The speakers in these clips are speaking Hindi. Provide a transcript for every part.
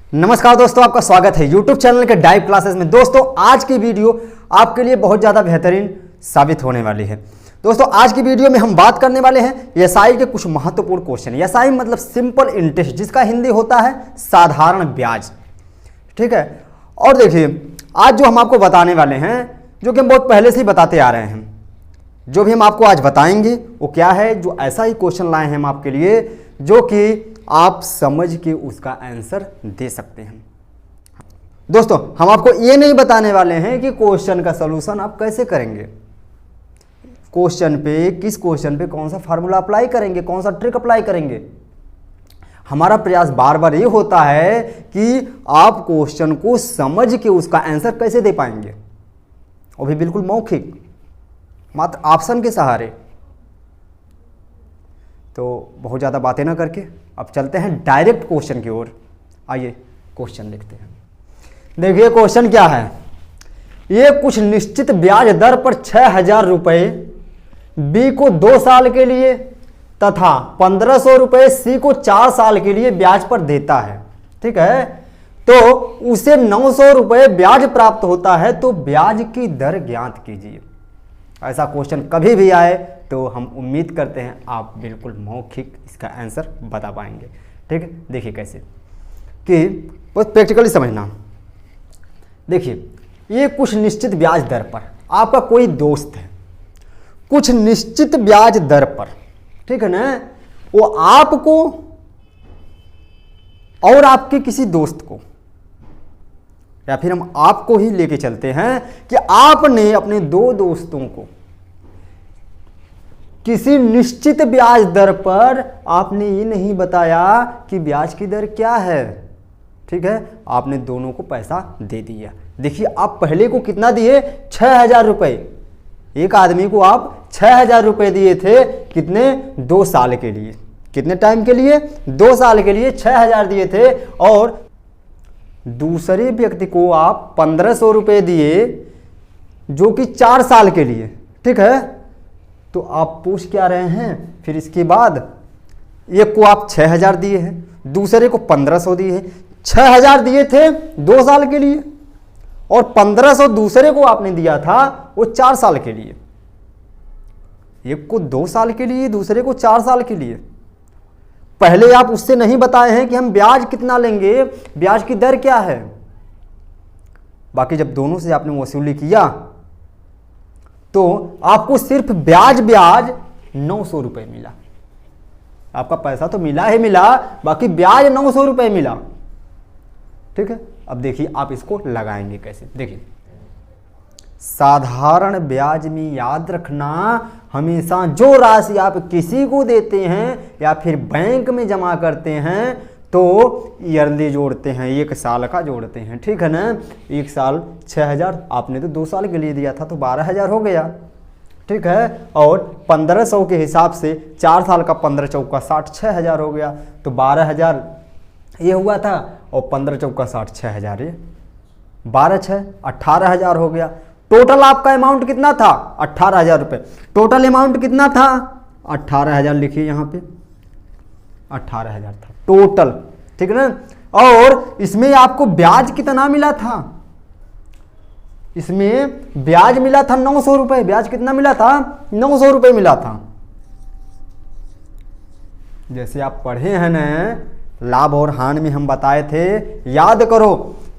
नमस्कार दोस्तों, आपका स्वागत है YouTube चैनल के डाइव क्लासेस में। दोस्तों आज की वीडियो आपके लिए बहुत ज़्यादा बेहतरीन साबित होने वाली है। दोस्तों आज की वीडियो में हम बात करने वाले हैं एसआई के कुछ महत्वपूर्ण क्वेश्चन। एसआई मतलब सिंपल इंटरेस्ट, जिसका हिंदी होता है साधारण ब्याज। ठीक है, और देखिए आज जो हम आपको बताने वाले हैं, जो कि हम बहुत पहले से ही बताते आ रहे हैं, जो भी हम आपको आज बताएंगे वो क्या है, जो ऐसा ही क्वेश्चन लाए हैं हम आपके लिए जो कि आप समझ के उसका आंसर दे सकते हैं। दोस्तों हम आपको ये नहीं बताने वाले हैं कि क्वेश्चन का सलूशन आप कैसे करेंगे, क्वेश्चन पे किस क्वेश्चन पे कौन सा फार्मूला अप्लाई करेंगे, कौन सा ट्रिक अप्लाई करेंगे। हमारा प्रयास बार बार ये होता है कि आप क्वेश्चन को समझ के उसका आंसर कैसे दे पाएंगे, वो भी बिल्कुल मौखिक, मात्र ऑप्शन के सहारे। तो बहुत ज़्यादा बातें ना करके अब चलते हैं डायरेक्ट क्वेश्चन की ओर। आइए क्वेश्चन लिखते हैं। देखिए क्वेश्चन क्या है, ये कुछ निश्चित ब्याज दर पर 6,000 रुपये बी को 2 साल के लिए तथा 1,500 रुपये सी को 4 साल के लिए ब्याज पर देता है। ठीक है, तो उसे 900 रुपये ब्याज प्राप्त होता है, तो ब्याज की दर ज्ञात कीजिए। ऐसा क्वेश्चन कभी भी आए तो हम उम्मीद करते हैं आप बिल्कुल मौखिक इसका आंसर बता पाएंगे। ठीक है, देखिए कैसे कि बहुत प्रैक्टिकली समझना। देखिए ये कुछ निश्चित ब्याज दर पर, आपका कोई दोस्त है कुछ निश्चित ब्याज दर पर, ठीक है ना, वो आपको और आपके किसी दोस्त को, या फिर हम आपको ही लेके चलते हैं कि आपने अपने 2 दोस्तों को किसी निश्चित ब्याज दर पर, आपने ये नहीं बताया कि ब्याज की दर क्या है। ठीक है, आपने दोनों को पैसा दे दिया। देखिए आप पहले को कितना दिए, 6,000 रुपये। एक आदमी को आप 6,000 रुपये दिए थे, कितने, 2 साल के लिए। कितने टाइम के लिए, 2 साल के लिए 6,000 दिए थे। और दूसरे व्यक्ति को आप 1,500 रुपये दिए, जो कि 4 साल के लिए। ठीक है, तो आप पूछ क्या रहे हैं, फिर इसके बाद एक को आप 6,000 दिए हैं, दूसरे को 1,500 दिए हैं। 6,000 दिए थे 2 साल के लिए और 1,500 दूसरे को आपने दिया था वो 4 साल के लिए। एक को 2 साल के लिए, दूसरे को 4 साल के लिए। पहले आप उससे नहीं बताए हैं कि हम ब्याज कितना लेंगे, ब्याज की दर क्या है। बाकी जब दोनों से आपने वसूली किया तो आपको सिर्फ ब्याज 900 रुपये मिला। आपका पैसा तो मिला ही मिला, बाकी ब्याज 900 रुपये मिला। ठीक है, अब देखिए आप इसको लगाएंगे कैसे। देखिए साधारण ब्याज में याद रखना, हमेशा जो राशि आप किसी को देते हैं या फिर बैंक में जमा करते हैं तो ईयरली जोड़ते हैं, 1 साल का जोड़ते हैं। ठीक है ना, 1 साल 6,000, आपने तो 2 साल के लिए दिया था तो 12,000 हो गया। ठीक है, और 1,500 के हिसाब से 4 साल का 15 चौका 60, 6,000 हो गया। तो 12,000 ये हुआ था और 15 चौका 60, 6,000, ये 12 6 18,000 हो गया। टोटल आपका अमाउंट कितना था, 18,000 रुपये। टोटल अमाउंट कितना था, 18,000 लिखिए यहाँ पे, 18,000 था टोटल। ठीक है ना, और इसमें आपको ब्याज कितना मिला था, इसमें ब्याज मिला था 900 रुपये। ब्याज कितना मिला था, 900 रुपये मिला था। जैसे आप पढ़े हैं ना लाभ और हानि में, हम बताए थे, याद करो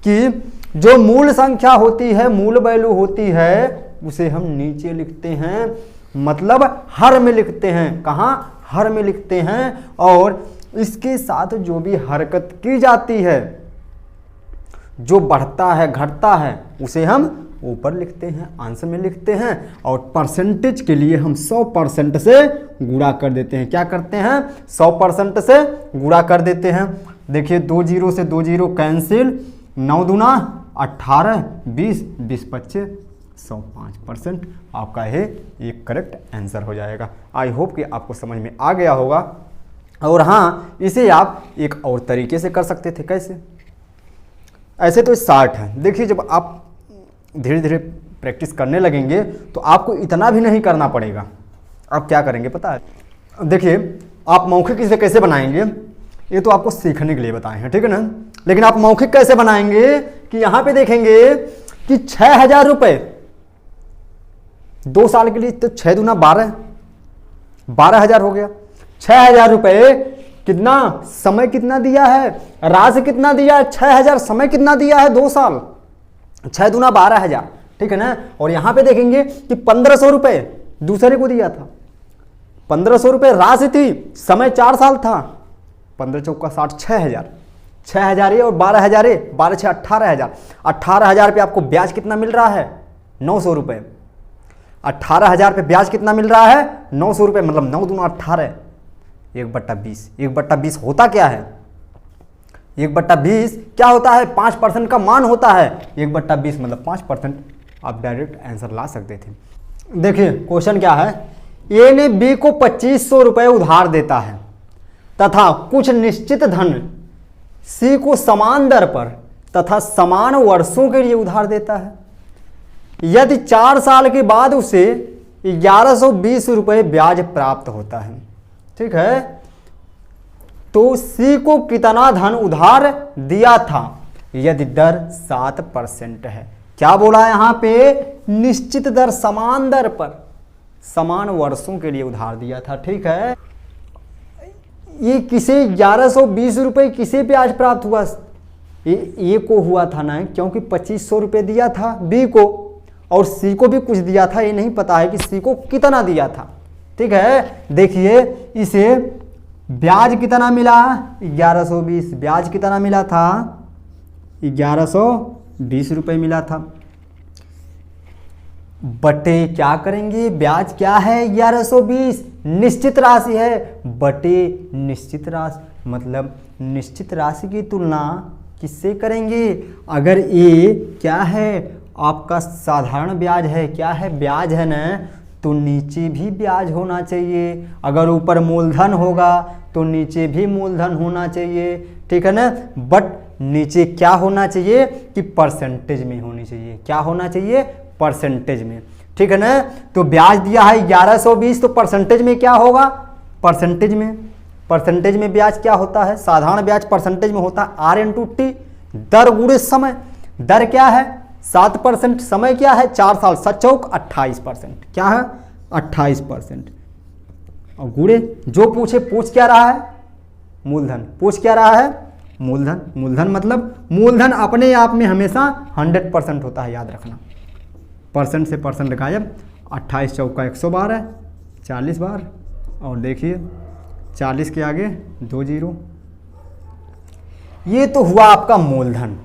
कि जो मूल संख्या होती है, मूल वैल्यू होती है, उसे हम नीचे लिखते हैं, मतलब हर में लिखते हैं। कहाँ, हर में लिखते हैं। और इसके साथ जो भी हरकत की जाती है, जो बढ़ता है घटता है, उसे हम ऊपर लिखते हैं, अंश में लिखते हैं। और परसेंटेज के लिए हम 100% से गुणा कर देते हैं। क्या करते हैं, 100% से गुणा कर देते हैं। देखिए 2 जीरो से 2 जीरो कैंसिल, 9 दूना 18, 20 20 25 105%। आपका ये एक करेक्ट आंसर हो जाएगा। आई होप कि आपको समझ में आ गया होगा। और हाँ, इसे आप एक और तरीके से कर सकते थे। कैसे, ऐसे तो शार्ट है। देखिए जब आप धीरे धीरे प्रैक्टिस करने लगेंगे तो आपको इतना भी नहीं करना पड़ेगा। आप क्या करेंगे पता है, देखिए आप मौखिक इसे कैसे बनाएंगे, ये तो आपको सीखने के लिए बताए हैं। ठीक है ना, लेकिन आप मौखिक कैसे बनाएंगे कि यहां पे देखेंगे कि 6,000 रुपए 2 साल के लिए, तो 6 दूना 12,000 हो गया। 6,000 रुपए कितना समय कितना दिया है, राशि कितना दिया है, 6,000 समय कितना दिया है 2 साल, 6 दूना 12,000, ठीक है ना। और यहां पे देखेंगे कि 1,500 रुपए दूसरे को दिया था, 1,500 रुपए राशि थी, समय 4 साल था, 15 चौका 60, 6,000, 6,000 और 12,000, 12 6 18,000, 18,000 पे आपको ब्याज कितना मिल रहा है, 900 रुपए। 18,000 पे ब्याज कितना मिल रहा है, 900 रुपए, मतलब 9 दूना 18, 1/20। 1/20 होता क्या है, 1/20 क्या होता है, 5% का मान होता है। 1/20 मतलब 5%। आप डायरेक्ट आंसर ला सकते थे। देखिए क्वेश्चन क्या है, ए ने बी को 2,500 रुपए उधार देता है तथा कुछ निश्चित धन सी को समान दर पर तथा समान वर्षों के लिए उधार देता है। यदि 4 साल के बाद उसे 1,120 रुपए ब्याज प्राप्त होता है, ठीक है, तो सी को कितना धन उधार दिया था यदि दर 7% है। क्या बोला यहां पे, निश्चित दर, समान दर पर, समान वर्षों के लिए उधार दिया था, ठीक है। ये किसे 1,120 रुपए किसे ब्याज प्राप्त हुआ, ये को हुआ था ना, क्योंकि 2,500 रुपए दिया था बी को और सी को भी कुछ दिया था, ये नहीं पता है कि सी को कितना दिया था, ठीक है। देखिए इसे ब्याज कितना मिला, 1,120, ब्याज कितना मिला था, 1,120 रुपए मिला था, बटे क्या करेंगे, ब्याज क्या है 1,120, निश्चित राशि है, बटे निश्चित राशि, मतलब निश्चित राशि की तुलना किससे करेंगे, अगर ये क्या है आपका साधारण ब्याज है, क्या है ब्याज है ना, तो नीचे भी ब्याज होना चाहिए। अगर ऊपर मूलधन होगा तो नीचे भी मूलधन होना चाहिए, ठीक है ना। बट नीचे क्या होना चाहिए कि परसेंटेज में होनी चाहिए, क्या होना चाहिए, परसेंटेज में, ठीक है ना। तो ब्याज दिया है 1,120, तो परसेंटेज में क्या होगा, परसेंटेज में ब्याज क्या होता है, साधारण ब्याज परसेंटेज में होता है R/T, दर गुणे समय। दर क्या है 7%, समय क्या है 4 साल, 7 चौक 28%, क्या है 28%, और गुणे जो पूछ क्या रहा है, मूलधन, पूछ क्या रहा है, मूलधन मतलब मूलधन अपने आप में हमेशा 100% होता है, याद रखना, परसेंट से परसेंट गायब। 28 चौका 112, 40 बार, और देखिए 40 के आगे 2 जीरो। ये तो हुआ आपका मूलधन,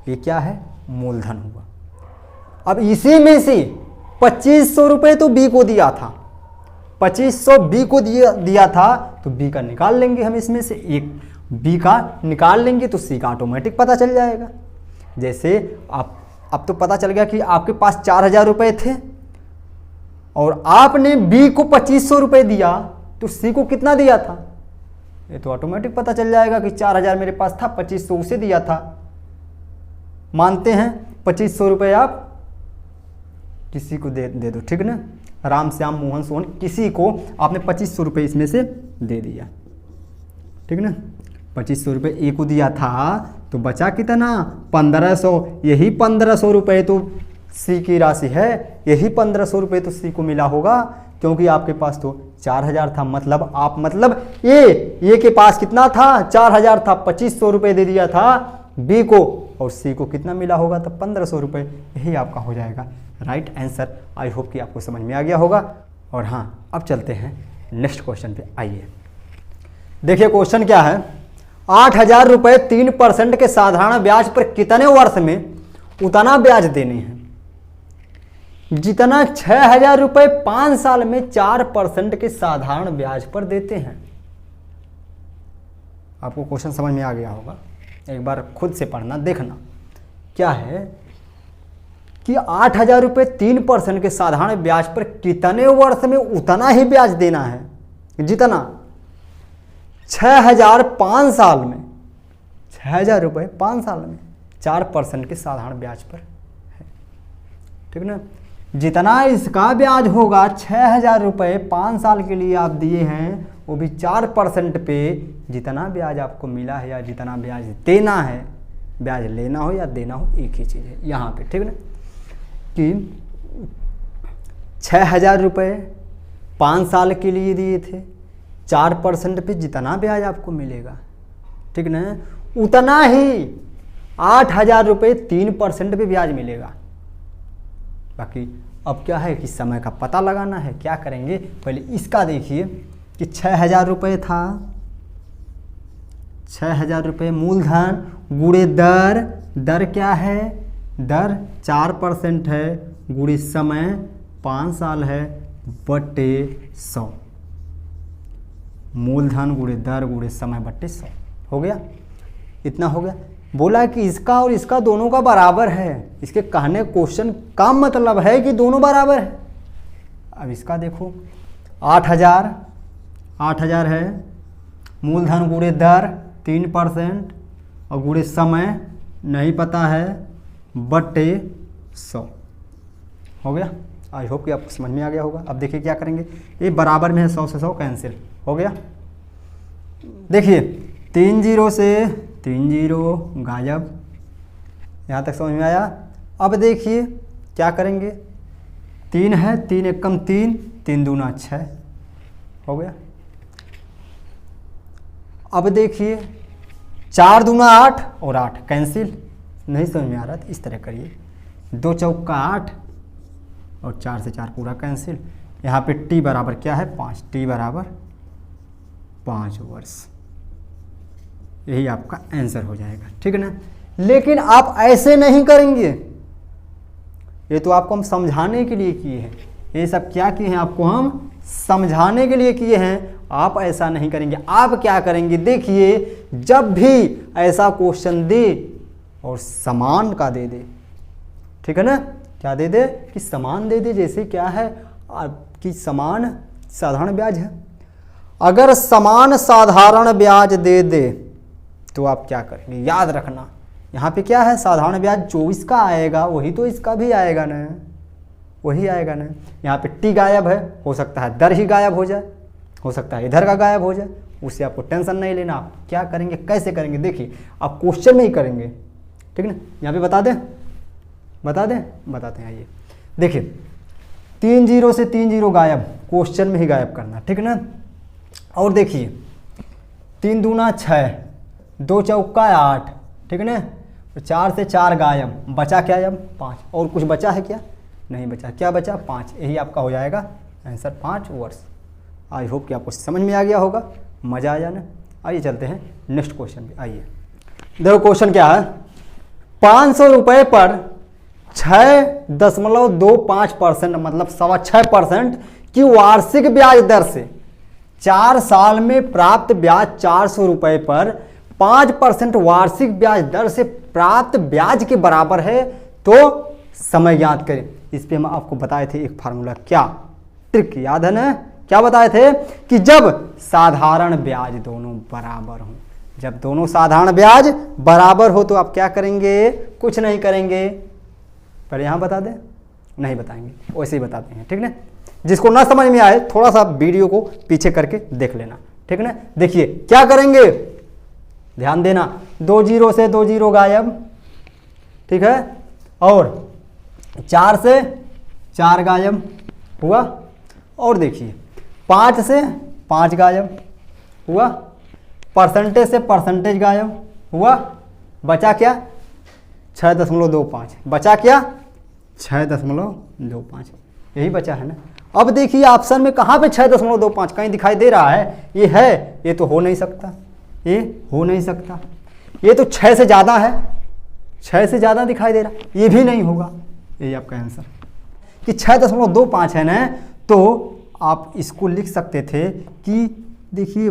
ये क्या है, मूलधन हुआ। अब इसी में से 2,500 रुपए तो बी को दिया था, 2,500 बी को दिया था, तो बी का निकाल लेंगे हम, इसमें से एक बी का निकाल लेंगे तो सी का ऑटोमेटिक पता चल जाएगा। जैसे आप अब तो पता चल गया कि आपके पास 4,000 रुपए थे और आपने बी को 2,500 रुपए दिया, तो सी को कितना दिया था, ये तो ऑटोमेटिक पता चल जाएगा कि 4,000 मेरे पास था, 2,500 उसे दिया था। मानते हैं 2,500 रुपए आप किसी को दे दो, ठीक ना, राम श्याम मोहन सोहन किसी को आपने 2,500 रुपए इसमें से दे दिया, ठीक ना। 2,500 रुपए ए को दिया था, तो बचा कितना 1,500, यही 1,500 रुपए तो सी की राशि है, यही 1,500 रुपए तो सी को मिला होगा, क्योंकि आपके पास तो 4,000 था, मतलब ए के पास कितना था 4,000 था, 2,500 रुपए दे दिया था बी को, और सी को कितना मिला होगा, तब 1,500 रुपए, यही आपका हो जाएगा राइट आंसर। आई होप कि आपको समझ में आ गया होगा। और हाँ, अब चलते हैं नेक्स्ट क्वेश्चन पे। आइए देखिए क्वेश्चन क्या है, 8,000 रुपए 3% के साधारण ब्याज पर कितने वर्ष में उतना ब्याज देने हैं जितना 6,000 रुपए 5 साल में 4% के साधारण ब्याज पर देते हैं। आपको क्वेश्चन समझ में आ गया होगा, एक बार खुद से पढ़ना देखना। क्या है कि 8,000 रुपए 3% के साधारण ब्याज पर कितने वर्ष में उतना ही ब्याज देना है जितना 6,000 5 साल में, 6,000 रुपए 5 साल में 4% के साधारण ब्याज पर है, ठीक ना। जितना इसका ब्याज होगा 6,000 रुपए 5 साल के लिए आप दिए हैं, वो भी 4% पे जितना ब्याज आपको मिला है या जितना ब्याज देना है, ब्याज लेना हो या देना हो एक ही चीज़ है यहाँ पे, ठीक है ना, कि 6,000 रुपये 5 साल के लिए दिए थे, 4% पे जितना ब्याज आपको मिलेगा, ठीक ना, उतना ही 8,000 रुपये 3% पे ब्याज मिलेगा। बाकी अब क्या है कि समय का पता लगाना है। क्या करेंगे, पहले इसका देखिए कि 6,000 रुपये था, 6,000 रुपये मूलधन गुणे दर, दर क्या है, दर 4% है, गुणे समय 5 साल है, बटे 100, मूलधन गुणे दर गुणे समय बटे 100 हो गया, इतना हो गया। बोला कि इसका और इसका दोनों का बराबर है, इसके कहने क्वेश्चन का मतलब है कि दोनों बराबर है। अब इसका देखो 8,000 है, मूलधन गुणे दर 3% और गुणे समय नहीं पता है, बटे 100 हो गया। आई होप कि आपको समझ में आ गया होगा। अब देखिए क्या करेंगे, ये बराबर में है, 100 से 100 कैंसिल हो गया। देखिए 3 0 से 3 0 गायब, यहाँ तक समझ में आया। अब देखिए क्या करेंगे, 3 है, 3 एकम 3, 3 दूना 6 हो गया। अब देखिए 4 दूना 8 और 8 कैंसिल, नहीं समझ में आ रहा तो इस तरह करिए, 2 चौका 8 और 4 से 4 पूरा कैंसिल। यहाँ पे t बराबर क्या है 5, t बराबर 5 वर्ष, यही आपका आंसर हो जाएगा, ठीक है ना। लेकिन आप ऐसे नहीं करेंगे, ये तो आपको हम समझाने के लिए किए हैं, ये सब क्या किए हैं, आपको हम समझाने के लिए किए हैं। आप ऐसा नहीं करेंगे। आप क्या करेंगे, देखिए जब भी ऐसा क्वेश्चन दे और समान का दे दे, ठीक है ना, क्या दे दे कि समान दे दे। जैसे क्या है कि समान साधारण ब्याज है, अगर समान साधारण ब्याज दे दे तो आप क्या करेंगे, याद रखना यहाँ पे क्या है, साधारण ब्याज जो इसका आएगा वही तो इसका भी आएगा ना, वही आएगा ना। यहाँ पे टी गायब है, हो सकता है दर ही गायब हो जाए, हो सकता है इधर का गायब हो जाए, उससे आपको टेंशन नहीं लेना। आप क्या करेंगे, कैसे करेंगे, देखिए आप क्वेश्चन में ही करेंगे, ठीक है ना। यहाँ पे बताते हैं, आइए देखिए 3 0 से 3 0 गायब, क्वेश्चन में ही गायब करना, ठीक है ना। और देखिए 3 दूना 6, 2 चौका 8, ठीक है ना, 4 से 4 गायब, बचा क्या अब 5, और कुछ बचा है क्या, नहीं बचा, क्या बचा 5, यही आपका हो जाएगा आंसर 5 वर्ष। आई होप कि आपको समझ में आ गया होगा, मज़ा आ जाना। आइए चलते हैं नेक्स्ट क्वेश्चन पे। आइए देखो क्वेश्चन क्या है, 500 रुपये पर 6.25% मतलब 6.25% की वार्षिक ब्याज दर से 4 साल में प्राप्त ब्याज 400 रुपये पर 5% वार्षिक ब्याज दर से प्राप्त ब्याज के बराबर है, तो समय ज्ञात करें। इस पे हम आपको बताए थे एक फार्मूला, क्या ट्रिक याद है ना, क्या बताए थे कि जब साधारण ब्याज दोनों बराबर हों, जब दोनों साधारण ब्याज बराबर हो तो आप क्या करेंगे, कुछ नहीं करेंगे। पर यहाँ बता दें, नहीं बताएंगे, वैसे ही बताते हैं, ठीक ना। जिसको ना समझ में आए थोड़ा सा वीडियो को पीछे करके देख लेना, ठीक ना। देखिए क्या करेंगे, ध्यान देना, 2 0 से 2 0 गायब, ठीक है, और 4 से 4 गायब हुआ, और देखिए 5 से 5 गायब हुआ, परसेंटेज से परसेंटेज गायब हुआ, बचा क्या 6.25, बचा क्या 6.25, यही बचा है ना। अब देखिए ऑप्शन में कहाँ पे 6.25 कहीं दिखाई दे रहा है, ये है, ये तो हो नहीं सकता, ये हो नहीं सकता, ये तो 6 से ज़्यादा है, 6 से ज़्यादा दिखाई दे रहा, ये भी नहीं होगा। यही आपका आंसर कि 6.25 है ना, तो आप इसको लिख सकते थे कि देखिए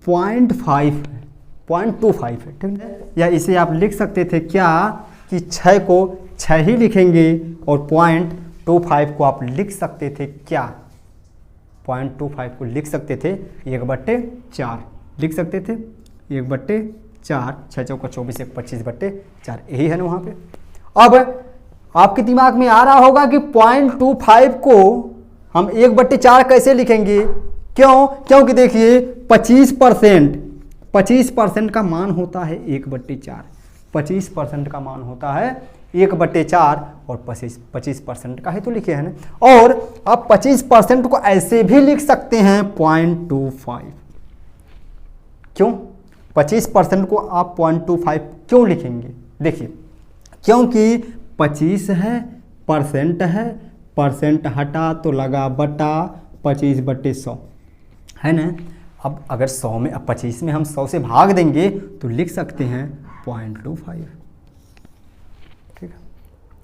0.25 है, ठीक है, या इसे आप लिख सकते थे क्या कि 6 को 6 ही लिखेंगे और 0.25 को आप लिख सकते थे क्या, 0.25 को लिख सकते थे 1/4 लिख सकते थे, 1/4, 6 चौका 24, 1 25/4, यही है ना वहाँ पे। अब आपके दिमाग में आ रहा होगा कि 0.25 को हम 1/4 कैसे लिखेंगे, क्यों? क्योंकि देखिए 25% का मान होता है 1/4। 25% का मान होता है 1/4 और 25% का ही तो लिखे हैं ना। और आप 25% को ऐसे भी लिख सकते हैं 0.25। क्यों 25% को आप 0.25 क्यों लिखेंगे? देखिए क्योंकि 25 है, परसेंट हटा तो लगा बटा 25/100 है ना। अब अगर 100 में, अब 25 में हम 100 से भाग देंगे तो लिख सकते हैं 0.25। ठीक है,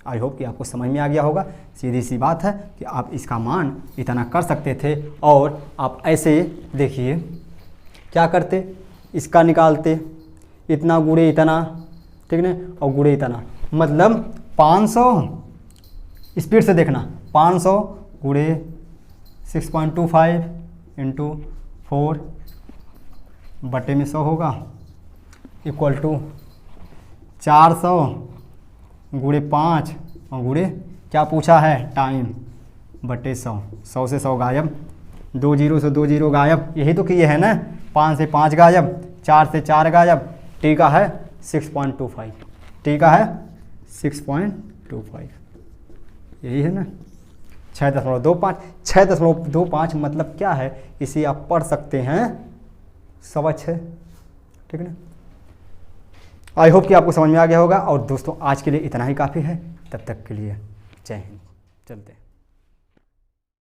आई होप कि आपको समझ में आ गया होगा। सीधी सी बात है कि आप इसका मान इतना कर सकते थे और आप ऐसे देखिए क्या करते, इसका निकालते, इतना गुणे इतना, ठीक ना, और गुणे इतना, मतलब 500, स्पीड से देखना, 500 गुणे 6.25 इंटू 4 बटे में 100 होगा, इक्वल टू 400 गुणे 5 और गुणे क्या पूछा है, टाइम, बटे 100। 100 से 100 गायब, 2 जीरो से 2 जीरो गायब, यही तो किए है ना। 5 से 5 गायब, 4 से 4 गायब, टी का है 6.25, टी का है 6.25, यही है ना। 6.25, 6.25 मतलब क्या है, इसे आप पढ़ सकते हैं 6.25, ठीक है ना। आई होप कि आपको समझ में आ गया होगा। और दोस्तों आज के लिए इतना ही काफ़ी है, तब तक के लिए जय हिंद, चलते हैं।